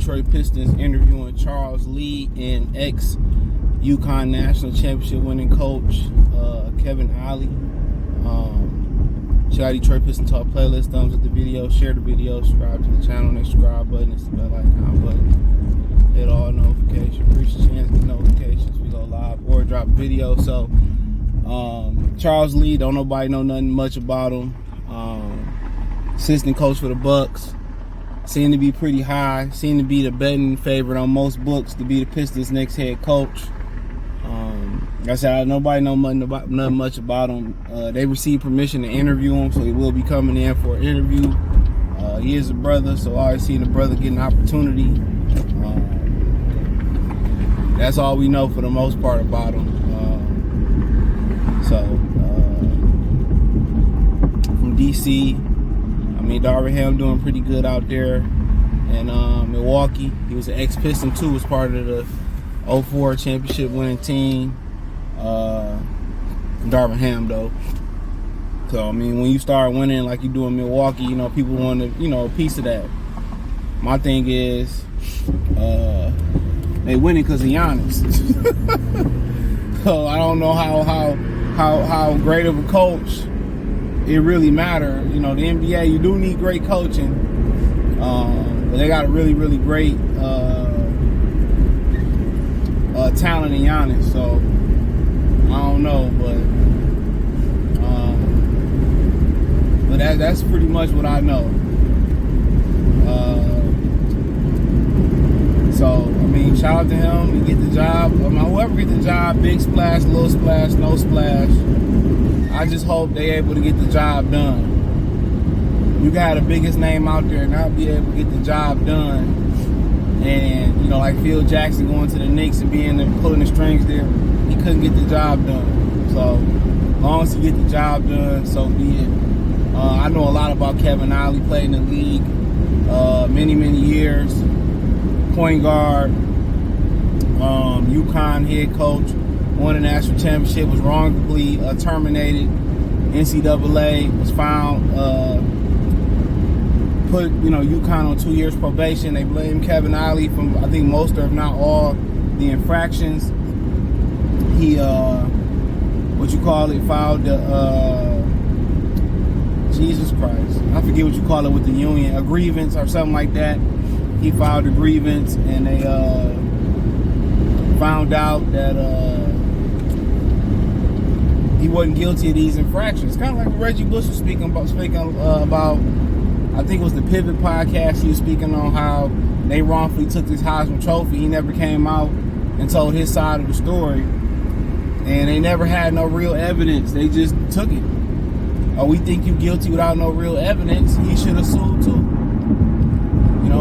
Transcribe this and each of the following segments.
Detroit Pistons interviewing Charles Lee and ex-UConn national championship winning coach Kevin Ollie. Check out Detroit Pistons Talk playlist, thumbs up the video, share the video, subscribe to the channel, and subscribe button, it's the bell icon button. Hit all notifications, reach the chance to get notifications. We go live or drop video. So Charles Lee, don't nobody know nothing much about him. Assistant coach for the Bucks. Seemed to be pretty high. Seemed to be the betting favorite on most books to be the Pistons' next head coach. Like I said, nobody know nothing much about him. They received permission to interview him, so he will be coming in for an interview. He is a brother, so I always seen the brother get an opportunity. That's all we know for the most part about him. From DC, Darvin doing pretty good out there in Milwaukee. He was an ex-Piston too, was part of the 04 championship winning team. Darvin Ham though. So when you start winning like you do in Milwaukee, people want to, a piece of that. My thing is, they winning because of Giannis. So I don't know how great of a coach it really matter. The NBA, you do need great coaching, but they got a really, really great talent in Giannis. So I don't know, but that's pretty much what I know. So shout out to him. He get the job. Whoever get the job, big splash, little splash, no splash. I just hope they able to get the job done. You got the biggest name out there and not be able to get the job done. And, like Phil Jackson going to the Knicks and pulling the strings there, he couldn't get the job done. So, as long as he get the job done, so be it. I know a lot about Kevin Ollie, played in the league many, many years. Point guard, UConn head coach. Won a national championship, was wrongfully terminated. NCAA was found, put UConn on 2 years probation. They blamed Kevin Ollie from, I think, most or if not all the infractions. He filed the Jesus Christ, I forget what you call it with the union, a grievance or something like that. He filed a grievance and they found out that he wasn't guilty of these infractions. Kind of like Reggie Bush was speaking about, I think it was the Pivot podcast. He was speaking on how they wrongfully took this Heisman Trophy. He never came out and told his side of the story. And they never had no real evidence. They just took it. Oh, we think you guilty without no real evidence. He should have sued too.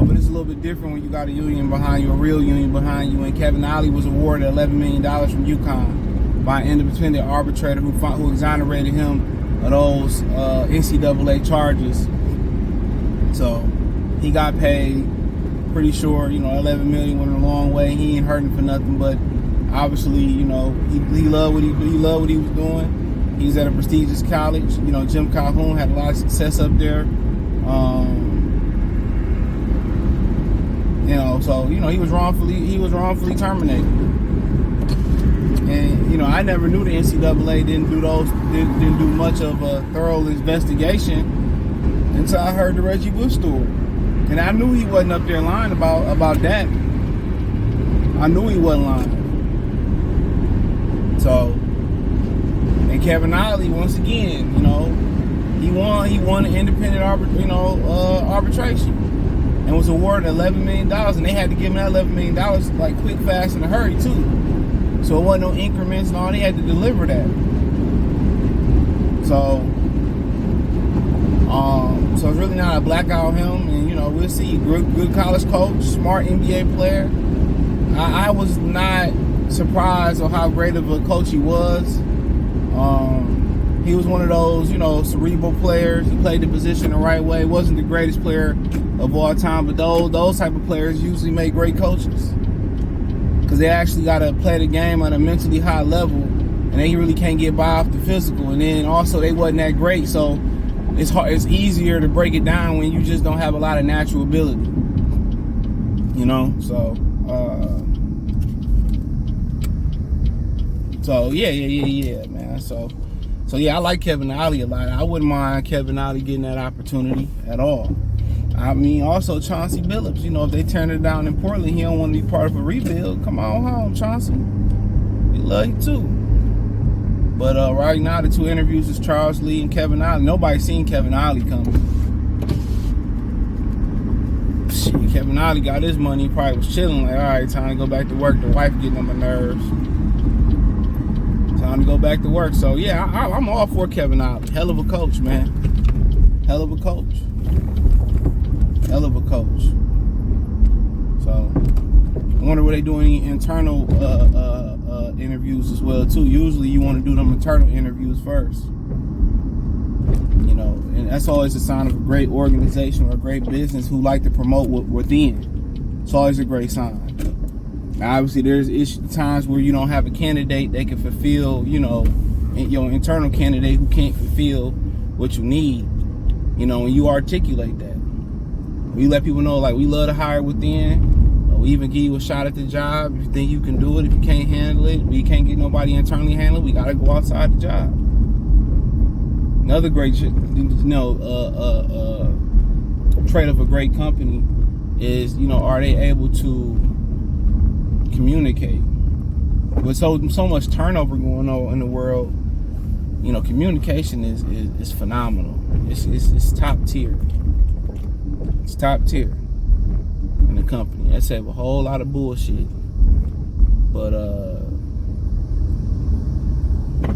But it's a little bit different when you got a union behind you, a real union behind you. And Kevin Ollie was awarded $11 million from UConn by an independent arbitrator who exonerated him of those NCAA charges. So he got paid. Pretty sure, $11 million went a long way. He ain't hurting for nothing, but obviously, he loved what he was doing. He was at a prestigious college. Jim Calhoun had a lot of success up there. So he was wrongfully terminated. And I never knew the NCAA didn't do much of a thorough investigation until I heard the Reggie Bush story. And I knew he wasn't up there lying about that. I knew he wasn't lying. So, and Kevin Ollie, once again, he won an independent arbitration and was awarded $11 million, and they had to give him that $11 million like quick, fast, in a hurry too. So it wasn't no increments and all. They had to deliver that. So it's really not a blackout on him, and we'll see. Good college coach, smart NBA player. I was not surprised on how great of a coach he was. He was one of those, cerebral players. He played the position the right way. Wasn't the greatest player of all time, but those type of players usually make great coaches because they actually got to play the game at a mentally high level, and they really can't get by off the physical. And then also they wasn't that great, so it's easier to break it down when you just don't have a lot of natural ability. You know, so yeah, man. So yeah, I like Kevin Ollie a lot. I wouldn't mind Kevin Ollie getting that opportunity at all. I mean, also Chauncey Billups. You know, if they turn it down in Portland, he don't want to be part of a rebuild. Come on home, Chauncey. We love you too. But right now, the two interviews is Charles Lee and Kevin Ollie. Nobody's seen Kevin Ollie coming. Shit, Kevin Ollie got his money. He probably was chilling. Like, all right, time to go back to work. The wife getting on my nerves. Time to go back to work. So yeah, I'm all for Kevin Ollie. Hell of a coach, man. Hell of a coach. Hell of a coach. So I wonder what they do any internal interviews as well too. Usually you want to do them internal interviews first. You know, and that's always a sign of a great organization or a great business who like to promote within. It's always a great sign. Now, obviously, there's times where you don't have a candidate that can fulfill, you know, your internal candidate who can't fulfill what you need. You know, and you articulate that. We let people know, like, we love to hire within. We even give you a shot at the job if you think you can do it. If you can't handle it, we can't get nobody internally handle it. We gotta go outside the job. Another great, trait of a great company is, you know, are they able to communicate? With so much turnover going on in the world, you know, communication is phenomenal. It's top tier. It's top tier in the company. I save a whole lot of bullshit. But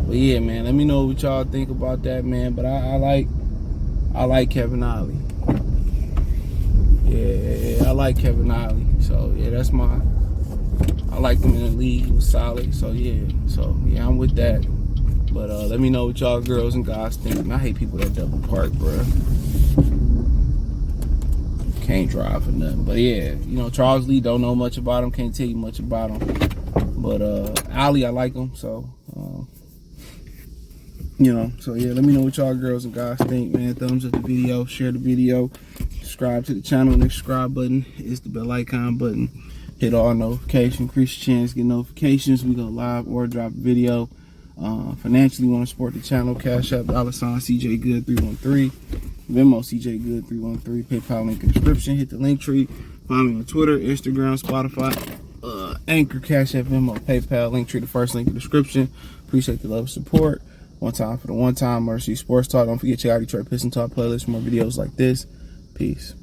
yeah, man, let me know what y'all think about that, man. But I like Kevin Ollie. Yeah, I like Kevin Ollie. So yeah, I liked him in the league. He was solid. So yeah, I'm with that. But let me know what y'all girls and guys think. Man, I hate people that double park, bro. Can't drive for nothing. But yeah, you know, Charles Lee, don't know much about him. Can't tell you much about him. But Ollie, I like him. So you know, so yeah, let me know what y'all girls and guys think, man. Thumbs up the video, share the video, subscribe to the channel. Next subscribe button is the bell icon button. Hit all notifications, increase your chance to get notifications. We go live or drop a video. Financially, want to support the channel, Cash App, $CJ Good 313, Venmo CJ Good 313, PayPal link in the description. Hit the link tree. Find me on Twitter, Instagram, Spotify, Anchor, Cash App, Venmo, PayPal link tree. The first link in the description. Appreciate the love and support. One time for the one time Mercy Sports Talk. Don't forget to check out Detroit Pistons Talk playlist for more videos like this. Peace.